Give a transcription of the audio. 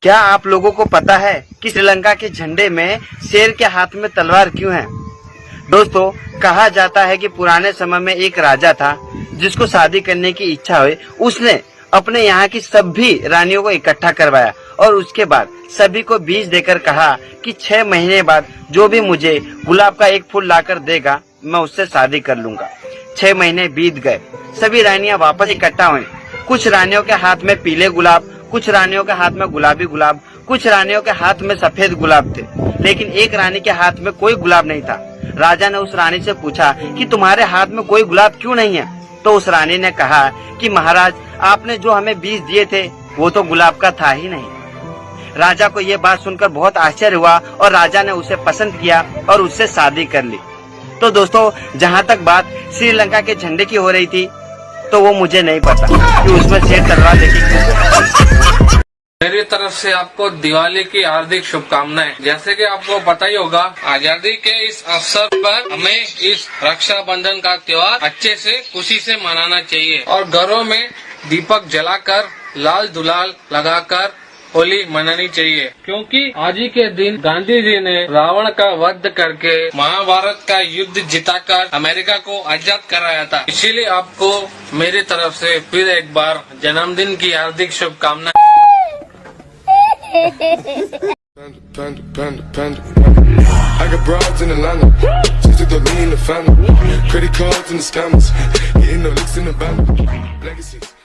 क्या आप लोगों को पता है कि श्रीलंका के झंडे में शेर के हाथ में तलवार क्यों है? दोस्तों, कहा जाता है कि पुराने समय में एक राजा था जिसको शादी करने की इच्छा हुई। उसने अपने यहाँ की सभी रानियों को इकट्ठा करवाया और उसके बाद सभी को बीज देकर कहा कि 6 महीने बाद जो भी मुझे गुलाब का एक फूल लाकर देगा मैं उससे शादी कर लूंगा। 6 महीने बीत गए, सभी रानियां वापस इकट्ठा हुई। कुछ रानियों के हाथ में पीले गुलाब, कुछ रानियों के हाथ में गुलाबी गुलाब, कुछ रानियों के हाथ में सफेद गुलाब थे, लेकिन एक रानी के हाथ में कोई गुलाब नहीं था। राजा ने उस रानी से पूछा कि तुम्हारे हाथ में कोई गुलाब क्यों नहीं है? तो उस रानी ने कहा कि महाराज, आपने जो हमें बीज दिए थे वो तो गुलाब का था ही नहीं। राजा को ये बात सुनकर बहुत आश्चर्य हुआ और राजा ने उसे पसंद किया और उससे शादी कर ली। तो दोस्तों, जहाँ तक बात श्रीलंका के झंडे की हो रही थी तो वो मुझे नहीं पता कि उसमें शेर तलवार लेके। मेरी तरफ से आपको दिवाली की हार्दिक शुभकामनाएं। जैसे कि आपको पता ही होगा, आजादी के इस अवसर पर हमें इस रक्षाबंधन का त्योहार अच्छे से खुशी से मनाना चाहिए और घरों में दीपक जलाकर लाल गुलाल लगाकर होली मनानी चाहिए, क्योंकि आज ही के दिन गांधी जी ने रावण का वध करके महाभारत का युद्ध जिताकर अमेरिका को आजाद कराया था। इसीलिए आपको मेरी तरफ से फिर एक बार जन्मदिन की हार्दिक शुभकामनाएं। I got broads in Atlanta, just to lean the family, credit cards and the scammers, getting no licks in the band, legacies.